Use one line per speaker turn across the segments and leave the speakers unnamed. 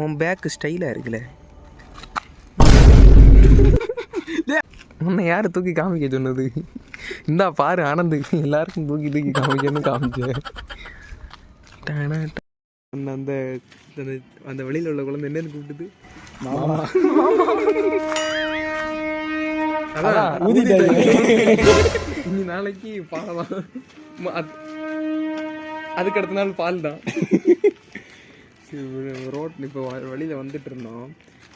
உன் பேக்கு ஸ்டைலாக இருக்குல்ல. உன்னை யார் தூக்கி காமிக்க சொன்னது? இந்தா பாரு ஆனந்து, எல்லாருக்கும் தூக்கி தூக்கி காமிக்கன்னு காமிச்ச. அந்த அந்த வழியில் உள்ள குழந்தை என்னன்னு கூப்பிட்டுது? மாமா. அதான் இனி நாளைக்கு பாலதான், அதுக்கு அடுத்த நாள் பால் தான். ரோட் இப்போ வழியில் வந்துட்டு இருந்தோம்.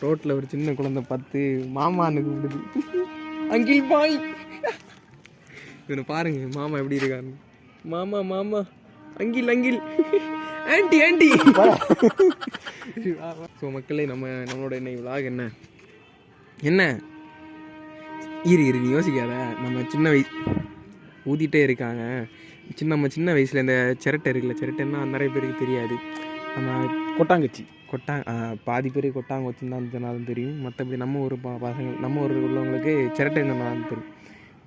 ரோட்டில் ஒரு சின்ன குழந்தை பார்த்து மாமான்னு கூப்பிடுது. அங்கில் பாய். இவனை பாருங்க மாமா எப்படி இருக்கான்னு. மாமா மாமா, அங்கில் அங்கில், ஆண்டி ஆண்டி. ஸோ மக்களே, நம்மளோட இன்னைக்கு விலாக் என்ன இரு நீ யோசிக்காத. நம்ம சின்ன வயசு ஊதிட்டே இருக்காங்க. நம்ம சின்ன வயசில் இந்த சிரட்டை இருக்குல்ல, சிரட்டைன்னா நிறைய பேருக்கு தெரியாது. நம்ம
கொட்டாங்கச்சி
பாதி பேர் கொட்டாங்கச்சின்னு தான் சொன்னாலும் தெரியும். மற்றபடி நம்ம ஊர் பசங்க, நம்ம ஊர் உள்ளவங்களுக்கு சிரட்டை சொன்னாலும் தெரியும்.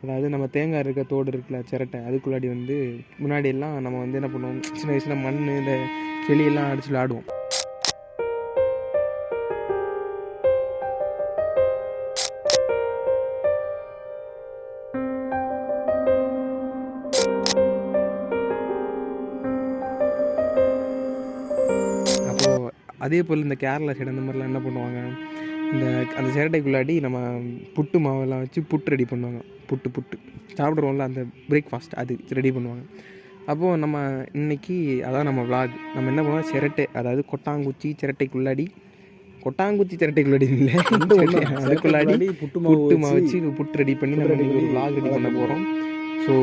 அதாவது நம்ம தேங்காய் இருக்க தோடு இருக்குல்ல, சிரட்டை, அதுக்குள்ளாடி வந்து முன்னாடியெல்லாம் நம்ம வந்து என்ன பண்ணுவோம், சின்ன வயசில் மண் இந்த செளியெல்லாம் அடிச்சு விளாடுவோம். அதே போல் இந்த கேரளா சைடு அந்த மாதிரிலாம் என்ன பண்ணுவாங்க, அந்த சிரட்டைக்குள்ளாடி நம்ம புட்டு மாவெல்லாம் வச்சு புட்டு ரெடி பண்ணுவாங்க. புட்டு சாப்பிட்றோம்ல, அந்த பிரேக்ஃபாஸ்ட் அது ரெடி பண்ணுவாங்க. அப்போது நம்ம இன்றைக்கி அதான் நம்ம விளாக். நம்ம என்ன பண்ணுவோம், சிரட்டை, அதாவது கொட்டாங்குச்சி சிரட்டைக்குள்ளாடி இல்லை, அதுக்குள்ளாடி புட்டு மாவு வச்சு புட்டு ரெடி பண்ணி நம்ம ஒரு விளாக் ரெடி பண்ண போகிறோம். ஸோ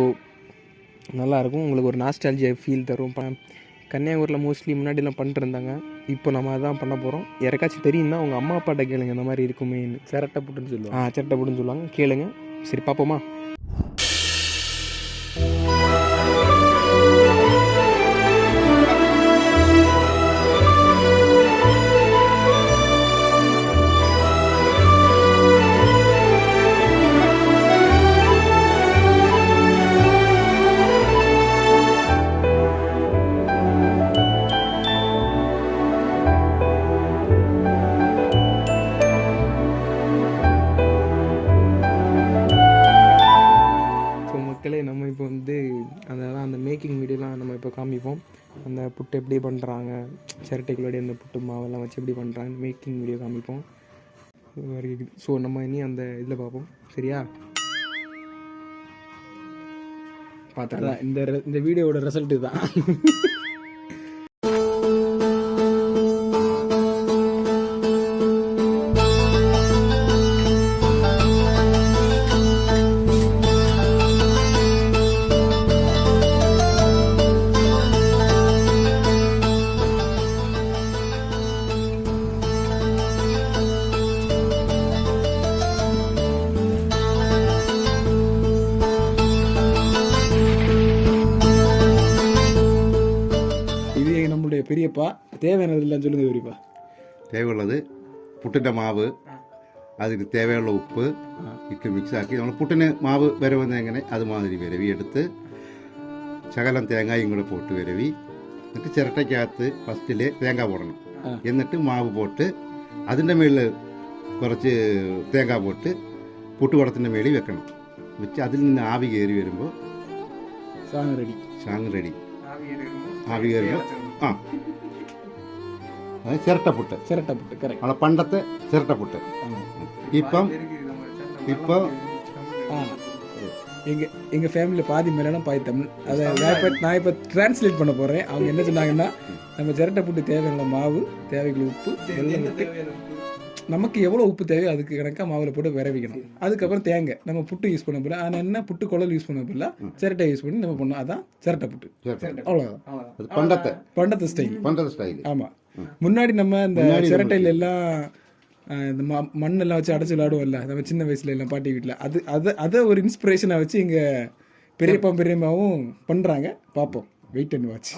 நல்லாயிருக்கும், உங்களுக்கு ஒரு நாஸ்டால்ஜியா ஃபீல் தரும். கன்னியாகுமரியில் மோஸ்ட்லி முன்னாடிலாம் பண்ணிட்டு இருந்தாங்க. இப்போ நம்ம அதான் பண்ண போகிறோம். யாருக்காச்சும் தெரியும்னா உங்கள் அம்மா அப்பாட்ட கேளுங்க, இந்த மாதிரி இருக்குமேன்னு.
சிரட்டை புட்டுன்னு சொல்லுவாங்க.
சிரட்டை புட்டுன்னு சொல்லுவாங்க, கேளுங்க. சரி பார்ப்போமா? நம்ம இப்போ வந்து அதெல்லாம் அந்த மேக்கிங் வீடியோலாம் நம்ம இப்போ காமிப்போம். அந்த புட்டு எப்படி பண்ணுறாங்க, சிரட்டைக்குள்ளாடி அந்த புட்டு மாவெல்லாம் வச்சு எப்படி பண்ணுறாங்க, மேக்கிங் வீடியோ காமிப்போம். ஸோ நம்ம இனி அந்த இதில் பார்ப்போம். சரியா? பார்த்தா
இந்த வீடியோவோட ரிசல்ட்டு தான். பெரியப்பா தேவையானது இல்லைன்னு சொல்லுங்க. பெரியப்பா
தேவையுள்ளது പുട്ടിൻ്റെ മാവ്, അതിന് தேவைയുള്ള ഉപ്പ് ഇട്ട് മിക്സ് ആക്കി നമ്മൾ പുട്ടിന് മാവ് വരവുന്ന എങ്ങനെ അതുമാതിരി വിരവി എടുത്ത് ശകലം തേങ്ങയും കൂടെ പോട്ട് വിരവി, എന്നിട്ട് ചിരട്ടയ്ക്കകത്ത് ഫസ്റ്റിൽ തേങ്ങ പോടണം. എന്നിട്ട് മാവ് പോട്ട് അതിൻ്റെ മേളിൽ കുറച്ച് തേങ്ങ പോട്ട് പുട്ടുകുടത്തിൻ്റെ മേളിൽ വെക്കണം. വെച്ച് അതിൽ നിന്ന് ആവി കയറി വരുമ്പോൾ ഷാങ് റെഡി. ആവി കയറുമ്പോൾ അത് ചിരട്ടപ്പുട്ട് നമ്മളെ പണ്ടത്തെ ചിരട്ടപ്പുട്ട്. ഇപ്പം
எங்கள் ஃபேமிலியில் பாதி மலையாளம் பாதி தமிழ். அதை நான் இப்போ டிரான்ஸ்லேட் பண்ண போகிறேன். அவங்க என்ன சொன்னாங்கன்னா, நம்ம சிரட்டை புட்டு தேவையான மாவு, தேவையான உப்பு, வெள்ளம் விட்டு நமக்கு எவ்வளோ உப்பு தேவையோ அதுக்கு கணக்காக மாவில் போட்டு விரவிக்கணும். அதுக்கப்புறம் தேங்காய் நம்ம புட்டு யூஸ் பண்ண போல, ஆனால் என்ன புட்டு குழல் யூஸ் பண்ண போல, சிரட்டை யூஸ் பண்ணி நம்ம பண்ணோம். அதான் சிரட்டை புட்டு. அவ்வளோதான் பண்டத்தை ஸ்டைல். ஆமாம், முன்னாடி நம்ம இந்த சிரட்டையில எல்லாம் இந்த மண்ணெல்லாம் வச்சு அடைச்சி விளையாடுவோம்ல நம்ம சின்ன வயசுல எல்லாம் பாட்டி வீட்டில். அதை ஒரு இன்ஸ்பிரேஷனாக வச்சு எங்கள் பெரியம்மாவும் பண்ணுறாங்க. பார்ப்போம், வெயிட் அண்ட் வாட்ச்.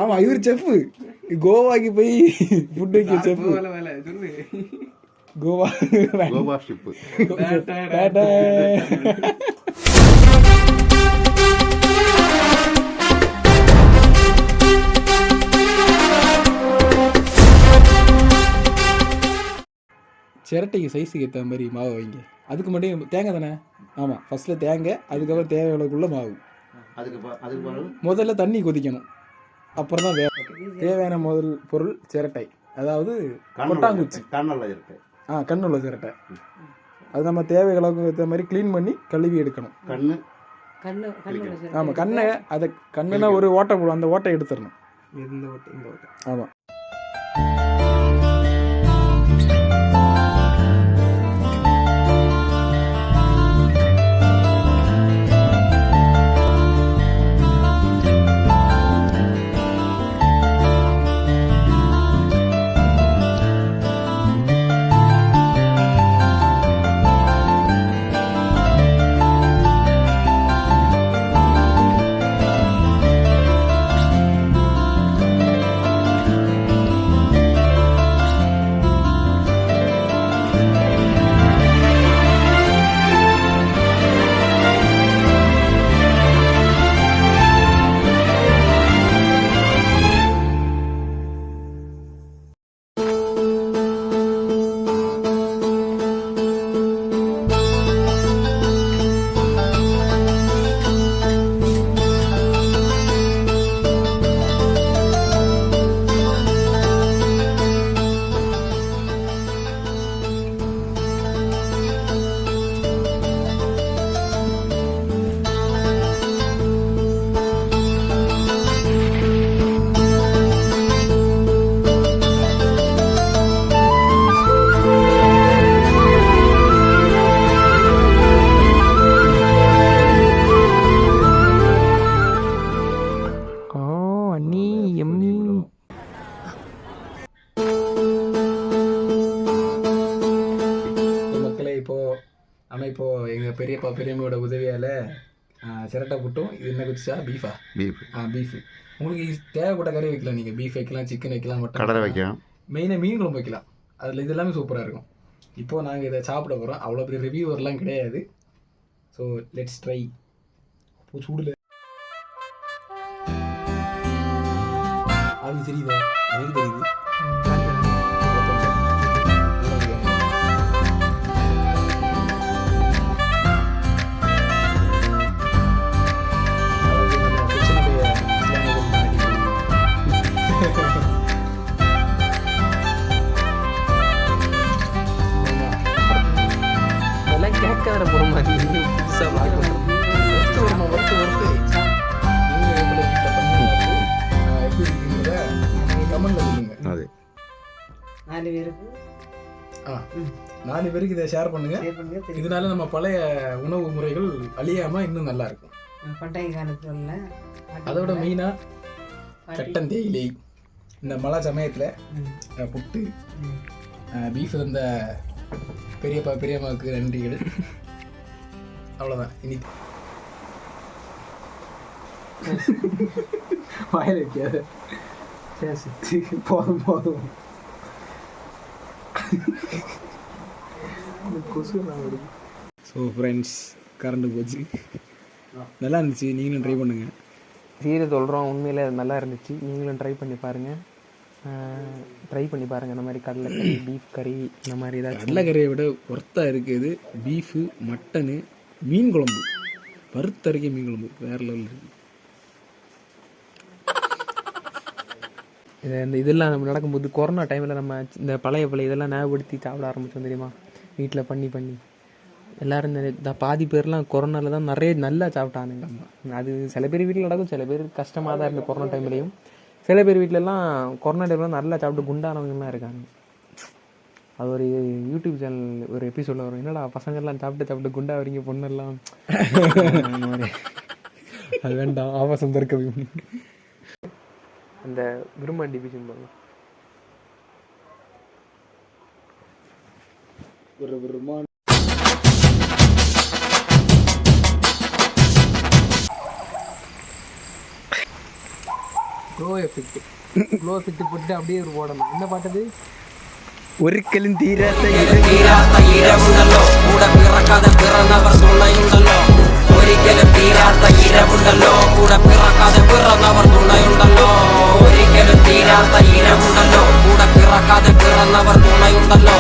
ஆமாம், இவர் செஃப், கோவாக்கு போய் ஃபுட் வைக்க செஃப். கோவா ஷிப்பு. சிரட்டைக்கு சைஸுக்கு ஏற்ற மாதிரி மாவு வைங்க. அதுக்கு மட்டும் தேங்காய் தானே? ஆமாம், ஃபஸ்ட்டில் தேங்காய், அதுக்கப்புறம் தேவையான மாவு.
அதுக்கு
முதல்ல தண்ணி கொதிக்கணும், அப்புறம் தான் தேவையான முதல் பொருள் சிரட்டை, அதாவது கொட்டாங்குச்சி. கண்ணுள்ள சிரட்டை. அது நம்ம தேவைகளுக்கு ஏற்ற மாதிரி க்ளீன் பண்ணி கழுவி எடுக்கணும். ஆமாம், கண்ணை அதை கண்ணுனா ஒரு ஓட்டை போடும், அந்த ஓட்டை எடுத்துடணும்.
இந்த ஓட்டை.
ஆமாம். நம்ம இப்போது எங்கள் பெரியப்பா பெரியம்மையோட உதவியால் சிரட்டை புட்டும், இது என்ன குச்சிச்சா? பீஃபு. உங்களுக்கு தேவைப்பட்ட கறி வைக்கலாம், நீங்கள் பீஃப் வைக்கலாம், சிக்கன் வைக்கலாம், மட்டன்
கடலை வைக்கலாம்,
மெயினாக மீன் குழம்பு வைக்கலாம். அதில் இது எல்லாமே சூப்பராக இருக்கும். இப்போது நாங்கள் இதை சாப்பிட போகிறோம். அவ்வளோ பெரிய ரிவ்யூவர்லாம் கிடையாது. So let's try. இப்போ சூடில் அது தெரியுதா? எனக்கு தெரியுது.
கேட்காத போகிற மாதிரி புதுசாக பார்க்கணும்.
அது 4 பேருக்கு இதை ஷேர் பண்ணுங்க. இதனால நம்ம பழைய உணவு முறைகள் அழியாம இன்னும் நல்லா இருக்கும்.
பண்டைய காலத்துல
அதோட மெயினா கட்டன் தேயிலை, இந்த மழை சமயத்தில் புட்டு, பீஃப் இருந்த பெரியப்பா பெரியம்மாவுக்கு நன்றிகள். அவ்வளோதான். இனி வாயில் வைக்காத, போதும் போதும். ஸோ ஃப்ரெண்ட்ஸ், கரண்ட் போச்சு. நல்லா இருந்துச்சு, நீங்களும் ட்ரை பண்ணுங்கள்.
சீரியஸ் சொல்கிறோம், உண்மையிலே நல்லா இருந்துச்சு. நீங்களும் ட்ரை பண்ணி பாருங்கள். இந்த மாதிரி கடலைக்கறி, பீஃப் கறி, இந்த மாதிரி ஏதாச்சும்.
கடலைக்கறியை விட ஒர்த்தாக இருக்குது பீஃபு, மட்டனு, மீன் குழம்பு, வறுத்தரைக்க மீன் குழம்பு வேறு லெவலில் இருக்குது.
இதெல்லாம் நம்ம நடக்கும்போது கொரோனா டைமில் நம்ம இந்த பழைய இதெல்லாம் ஞாபகப்படுத்தி சாப்பிட ஆரம்பித்தோம் தெரியுமா? வீட்டில் பண்ணி எல்லோரும் இந்த பாதி பேர்லாம் கொரோனாவில் தான் நிறைய நல்லா சாப்பிட்டானுங்க. அது சில பேர் வீட்டில் நடக்கும், சில பேர் கஷ்டமாக தான் இருந்தது கொரோனா டைம்லேயும். சில பேர் வீட்டிலலாம் கொரோனா டைம்லாம் நல்லா சாப்பிட்டு குண்டானவங்கலாம் இருக்காங்க. அது ஒரு யூடியூப் சேனல் ஒரு எபிசோடில் வரும், என்னடா பசங்கள்லாம் சாப்பிட்டு குண்டா வரீங்க, பொண்ணெல்லாம்.
அது வேண்டாம், ஆபாசம் தற்கவி.
அந்த விரும்பாண்டி பீச்சுன்னு பாருங்க. க்ளோ எஃபெக்ட் போட்டு அப்படியே ஒரு போடணும். என்ன பாட்டது?
ஒருக்கலும் தீராத
இரவுண்டല്ലോ കൂടെ പിറക്കാതെ പിറന്നവർ തുണയുണ്ടല്ലോ. ഒരിക്കലും തീരാത്ത ഇരവുണ്ടല്ലോ കൂടെ പിറക്കാതെ പിറന്നവർ തുണയുണ്ടല്ലോ. ഒരിക്കലും തീരാത്ത ഇരവുണ്ടല്ലോ കൂടെ പിറക്കാതെ പിറന്നവർ തുണയുണ്ടല്ലോ.